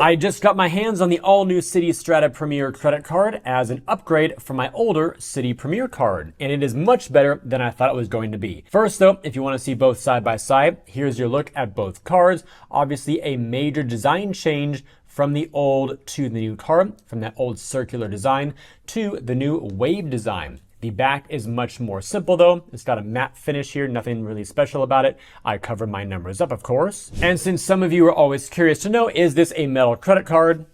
I just got my hands on the all-new Citi Strata Premier credit card as an upgrade from my older Citi Premier card, and it is much better than I thought it was going to be. First though, if you want to see both side by side, here's your look at both cards. Obviously a major design change from the old to the new card, from that old circular design to the new wave design. The back is much more simple though. It's got a matte finish here, nothing really special about it. I covered my numbers up, of course. And since some of you are always curious to know, is this a metal credit card?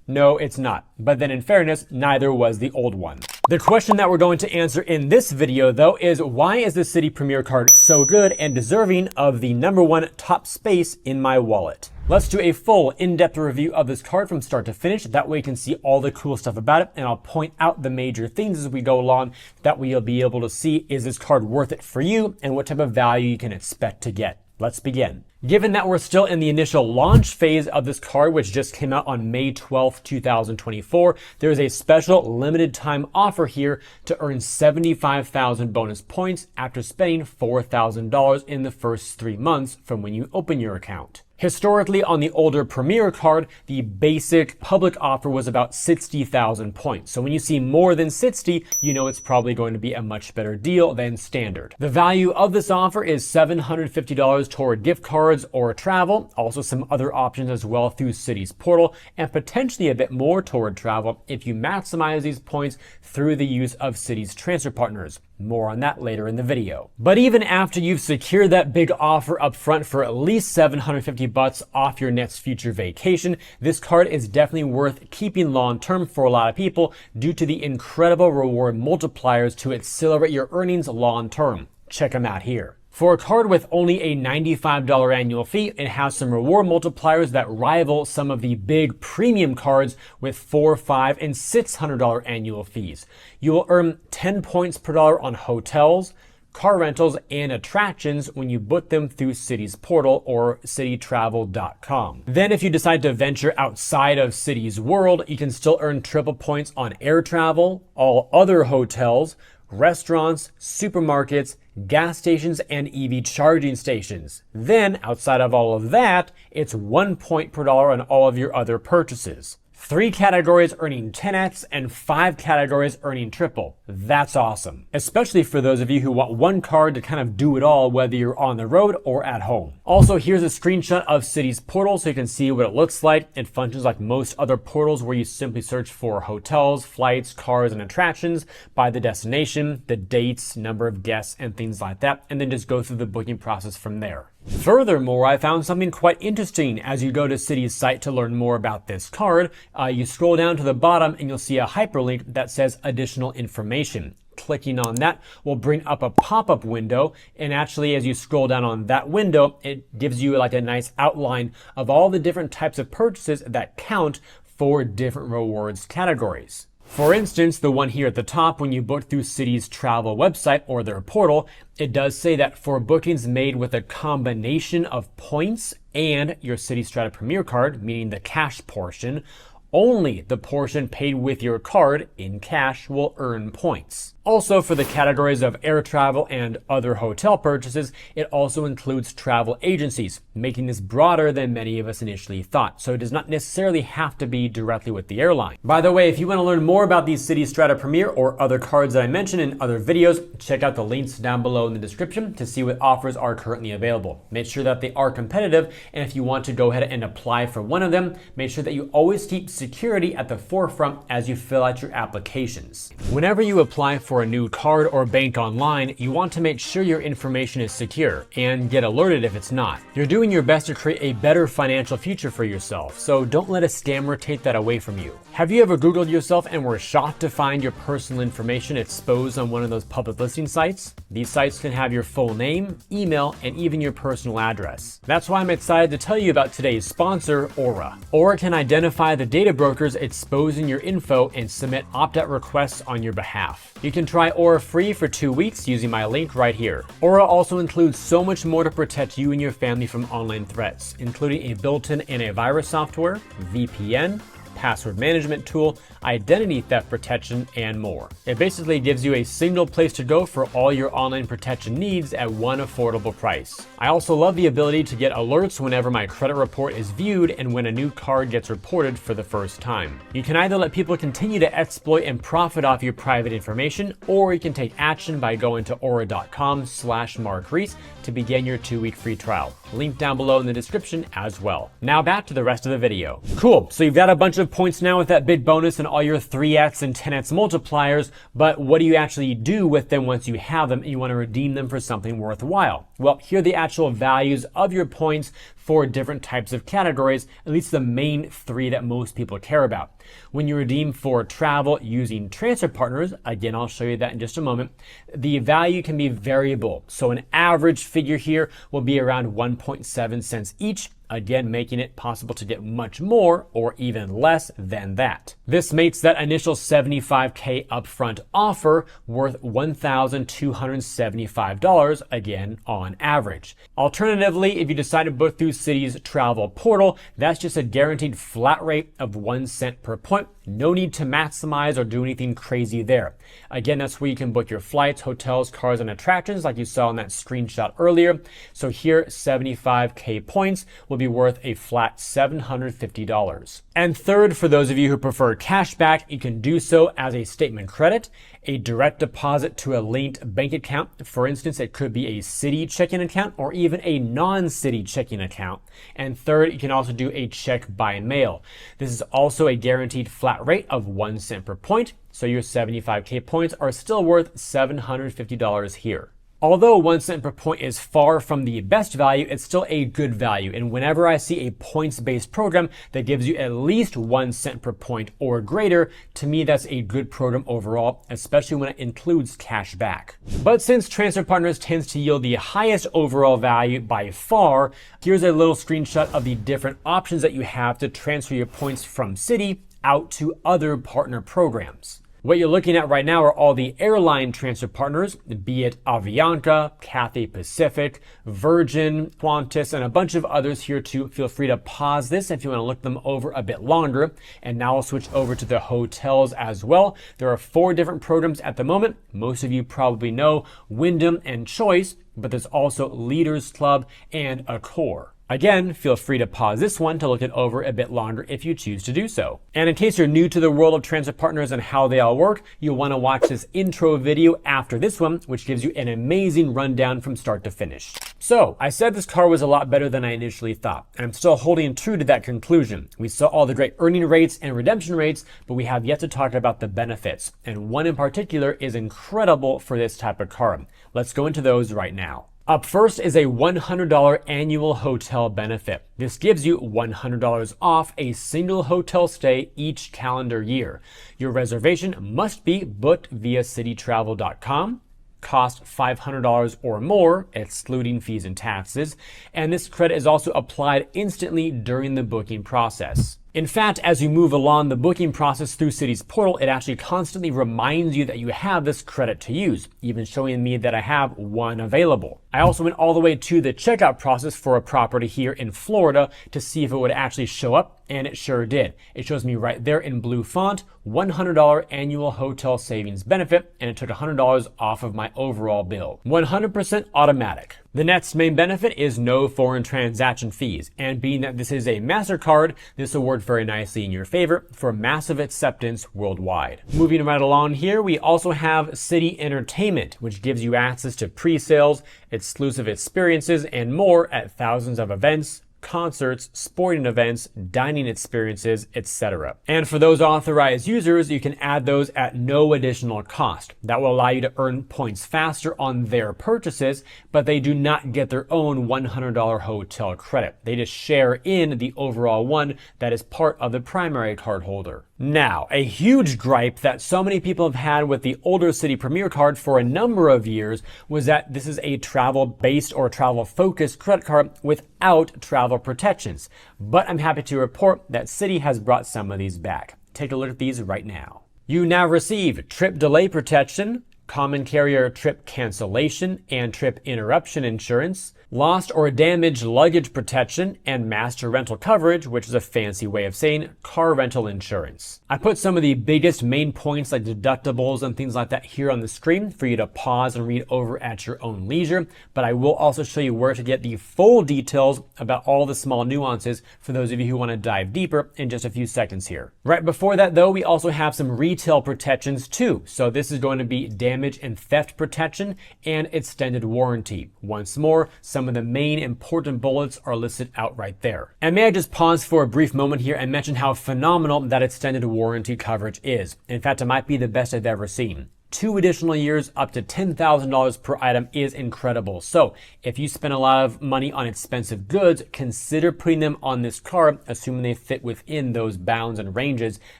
No, it's not. But then in fairness, neither was the old one. The question that we're going to answer in this video though is, why is the Citi Premier Card so good and deserving of the #1 top space in my wallet? Let's do a full in-depth review of this card from start to finish. That way you can see all the cool stuff about it, and I'll point out the major things as we go along that we'll be able to see, is this card worth it for you and what type of value you can expect to get. Let's begin. Given that we're still in the initial launch phase of this card, which just came out on May 12th, 2024, there is a special limited time offer here to earn 75,000 bonus points after spending $4,000 in the first 3 months from when you open your account. Historically, on the older Premier card, the basic public offer was about 60,000 points. So when you see more than 60, you know it's probably going to be a much better deal than standard. The value of this offer is $750 toward gift cards or travel, also some other options as well through Citi's portal, and potentially a bit more toward travel if you maximize these points through the use of Citi's transfer partners. More on that later in the video. But even after you've secured that big offer up front for at least $750 off your next future vacation, this card is definitely worth keeping long term for a lot of people due to the incredible reward multipliers to accelerate your earnings long term. Check them out here. For a card with only a $95 annual fee, it has some reward multipliers that rival some of the big premium cards with $400, $500, and $600 annual fees. You will earn 10 points per dollar on hotels, car rentals, and attractions when you book them through Citi's portal or cititravel.com. Then if you decide to venture outside of Citi's world, you can still earn triple points on air travel, all other hotels, restaurants, supermarkets, gas stations, and EV charging stations. Then, outside of all of that, it's 1 point per dollar on all of your other purchases. 3 categories earning 10x and 5 categories earning triple. That's awesome. Especially for those of you who want one card to kind of do it all, whether you're on the road or at home. Also, here's a screenshot of Citi's portal so you can see what it looks like. It functions like most other portals where you simply search for hotels, flights, cars, and attractions by the destination, the dates, number of guests, and things like that, and then just go through the booking process from there. Furthermore, I found something quite interesting as you go to Citi's site to learn more about this card. You scroll down to the bottom and you'll see a hyperlink that says additional information. Clicking on that will bring up a pop-up window, and actually as you scroll down on that window, it gives you like a nice outline of all the different types of purchases that count for different rewards categories. For instance, the one here at the top, when you book through Citi's travel website or their portal, it does say that for bookings made with a combination of points and your Citi Strata Premier card, meaning the cash portion, only the portion paid with your card in cash will earn points. Also, for the categories of air travel and other hotel purchases, it also includes travel agencies, making this broader than many of us initially thought. So it does not necessarily have to be directly with the airline. By the way, if you want to learn more about these Citi Strata Premier or other cards that I mentioned in other videos, check out the links down below in the description to see what offers are currently available. Make sure that they are competitive, and if you want to go ahead and apply for one of them, make sure that you always keep security at the forefront as you fill out your applications. Whenever you apply for a new card or bank online, you want to make sure your information is secure and get alerted if it's not. You're doing your best to create a better financial future for yourself, so don't let a scammer take that away from you. Have you ever Googled yourself and were shocked to find your personal information exposed on one of those public listing sites? These sites can have your full name, email, and even your personal address. That's why I'm excited to tell you about today's sponsor, Aura. Aura can identify the data brokers exposing your info and submit opt-out requests on your behalf. You can try Aura free for 2 weeks using my link right here. Aura also includes so much more to protect you and your family from online threats, including a built-in antivirus software, VPN, password management tool, identity theft protection, and more. It basically gives you a single place to go for all your online protection needs at one affordable price. I also love the ability to get alerts whenever my credit report is viewed and when a new card gets reported for the first time. You can either let people continue to exploit and profit off your private information, or you can take action by going to aura.com/MarkReese to begin your 2-week free trial. Link down below in the description as well. Now back to the rest of the video. Cool, so you've got a bunch of points now with that big bonus and all your 3x and 10x multipliers, but what do you actually do with them once you have them and you want to redeem them for something worthwhile? Well, here are the actual values of your points for different types of categories, at least the main 3 that most people care about. When you redeem for travel using transfer partners, again, I'll show you that in just a moment, the value can be variable. So an average figure here will be around 1.7 cents each, again, making it possible to get much more or even less than that. This makes that initial $75K upfront offer worth $1,275, again, on average. Alternatively, if you decide to book through Citi's travel portal, that's just a guaranteed flat rate of 1 cent per point. No need to maximize or do anything crazy there. Again, that's where you can book your flights, hotels, cars, and attractions like you saw in that screenshot earlier. So here, 75K points will be worth a flat $750. And third, for those of you who prefer cashback, you can do so as a statement credit, a direct deposit to a linked bank account. For instance, it could be a Citi checking account or even a non-Citi checking account. And third, you can also do a check by mail. This is also a guaranteed flat rate of 1 cent per point, so your 75K points are still worth $750 here. Although 1 cent per point is far from the best value, it's still a good value. And whenever I see a points-based program that gives you at least 1 cent per point or greater, to me that's a good program overall, especially when it includes cash back. But since Transfer Partners tends to yield the highest overall value by far, here's a little screenshot of the different options that you have to transfer your points from Citi out to other partner programs. What you're looking at right now are all the airline transfer partners, be it Avianca, Cathay Pacific, Virgin, Qantas, and a bunch of others here too. Feel free to pause this if you want to look them over a bit longer. And now I'll switch over to the hotels as well. There are 4 different programs at the moment. Most of you probably know Wyndham and Choice, but there's also Leaders Club and Accor. Again, feel free to pause this one to look it over a bit longer if you choose to do so. And in case you're new to the world of transfer partners and how they all work, you'll want to watch this intro video after this one, which gives you an amazing rundown from start to finish. So, I said this car was a lot better than I initially thought, and I'm still holding true to that conclusion. We saw all the great earning rates and redemption rates, but we have yet to talk about the benefits, and one in particular is incredible for this type of car. Let's go into those right now. Up first is a $100 annual hotel benefit. This gives you $100 off a single hotel stay each calendar year. Your reservation must be booked via cititravel.com, cost $500 or more, excluding fees and taxes, and this credit is also applied instantly during the booking process. In fact, as you move along the booking process through Citi's portal, it actually constantly reminds you that you have this credit to use, even showing me that I have one available. I also went all the way to the checkout process for a property here in Florida to see if it would actually show up, and it sure did. It shows me right there in blue font, $100 annual hotel savings benefit, and it took $100 off of my overall bill. 100% automatic. The next main benefit is no foreign transaction fees, and being that this is a MasterCard, this will work very nicely in your favor for massive acceptance worldwide. Moving right along here, we also have Citi Entertainment, which gives you access to pre-sales, exclusive experiences, and more at thousands of events, concerts, sporting events, dining experiences, etc. And for those authorized users, you can add those at no additional cost. That will allow you to earn points faster on their purchases, but they do not get their own $100 hotel credit. They just share in the overall one that is part of the primary card holder. Now, a huge gripe that so many people have had with the older Citi Premier Card for a number of years was that this is a travel-based or travel-focused credit card without travel protections. But I'm happy to report that Citi has brought some of these back. Take a look at these right now. You now receive trip delay protection, common carrier trip cancellation and trip interruption insurance, lost or damaged luggage protection, and master rental coverage, which is a fancy way of saying car rental insurance. I put some of the biggest main points like deductibles and things like that here on the screen for you to pause and read over at your own leisure, but I will also show you where to get the full details about all the small nuances for those of you who want to dive deeper in just a few seconds here. Right before that though, we also have some retail protections too. So this is going to be damage and theft protection and extended warranty. Once more, some of the main important bullets are listed out right there. And may I just pause for a brief moment here and mention how phenomenal that extended warranty coverage is. In fact, it might be the best I've ever seen. 2 additional years up to $10,000 per item is incredible. So if you spend a lot of money on expensive goods, consider putting them on this card, assuming they fit within those bounds and ranges,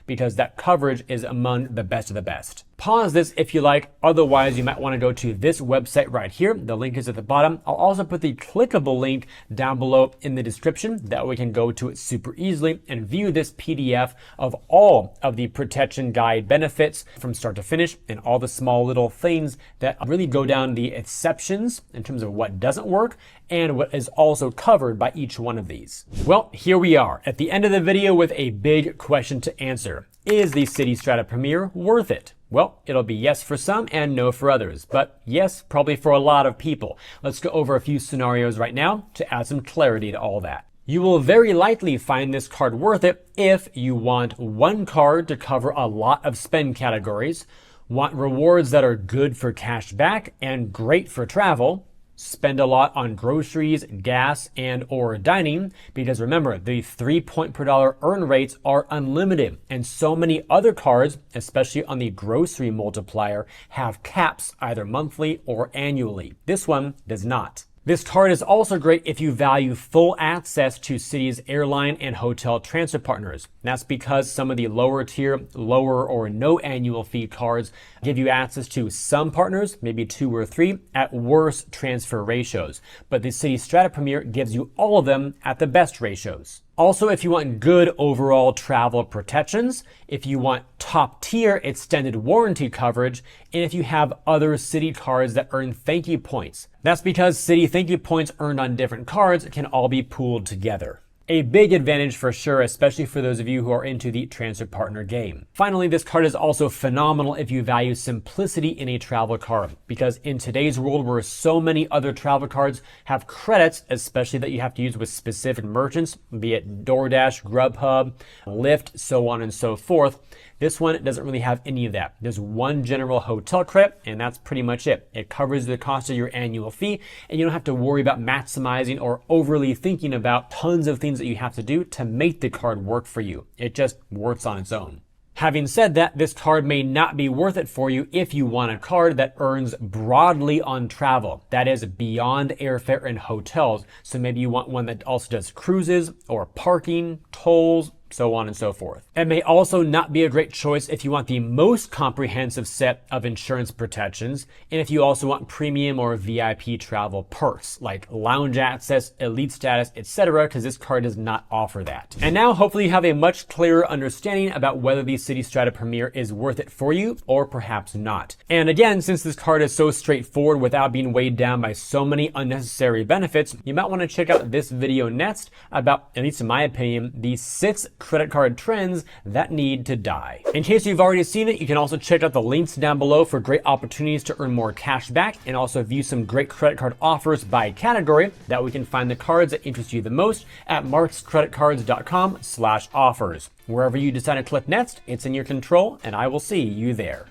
because that coverage is among the best of the best. Pause this if you like. Otherwise, you might want to go to this website right here. The link is at the bottom. I'll also put the clickable link down below in the description. That way we can go to it super easily and view this PDF of all of the protection guide benefits from start to finish and all the small little things that really go down the exceptions in terms of what doesn't work and what is also covered by each one of these. Well, here we are at the end of the video with a big question to answer. Is the Citi Strata Premier worth it? Well, it'll be yes for some and no for others, but yes, probably for a lot of people. Let's go over a few scenarios right now to add some clarity to all that. You will very likely find this card worth it if you want one card to cover a lot of spend categories, want rewards that are good for cash back and great for travel, spend a lot on groceries, gas, and or dining, because remember, the 3 point per dollar earn rates are unlimited, and so many other cards, especially on the grocery multiplier, have caps either monthly or annually. This one does not. This card is also great if you value full access to Citi's airline and hotel transfer partners. That's because some of the lower tier, lower or no annual fee cards give you access to some partners, maybe 2 or 3, at worse transfer ratios. But the Citi Strata Premier gives you all of them at the best ratios. Also, if you want good overall travel protections, if you want top tier extended warranty coverage, and if you have other Citi cards that earn thank you points. That's because Citi thank you points earned on different cards can all be pooled together. A big advantage for sure, especially for those of you who are into the transfer partner game. Finally, this card is also phenomenal if you value simplicity in a travel card, because in today's world where so many other travel cards have credits, especially that you have to use with specific merchants, be it DoorDash, Grubhub, Lyft, so on and so forth, this one doesn't really have any of that. There's one general hotel credit, and that's pretty much it. It covers the cost of your annual fee, and you don't have to worry about maximizing or overly thinking about tons of things that you have to do to make the card work for you. It just works on its own. Having said that, this card may not be worth it for you if you want a card that earns broadly on travel. That is beyond airfare and hotels. So maybe you want one that also does cruises or parking, tolls, so on and so forth. It may also not be a great choice if you want the most comprehensive set of insurance protections, and if you also want premium or VIP travel perks like lounge access, elite status, etc., because this card does not offer that. And now hopefully you have a much clearer understanding about whether the Citi Strata Premier is worth it for you or perhaps not. And again, since this card is so straightforward without being weighed down by so many unnecessary benefits, you might want to check out this video next about, at least in my opinion, the 6 credit card trends that need to die. In case you've already seen it, you can also check out the links down below for great opportunities to earn more cash back and also view some great credit card offers by category. That we can find the cards that interest you the most at markscreditcards.com/offers. Wherever you decide to click next, it's in your control, and I will see you there.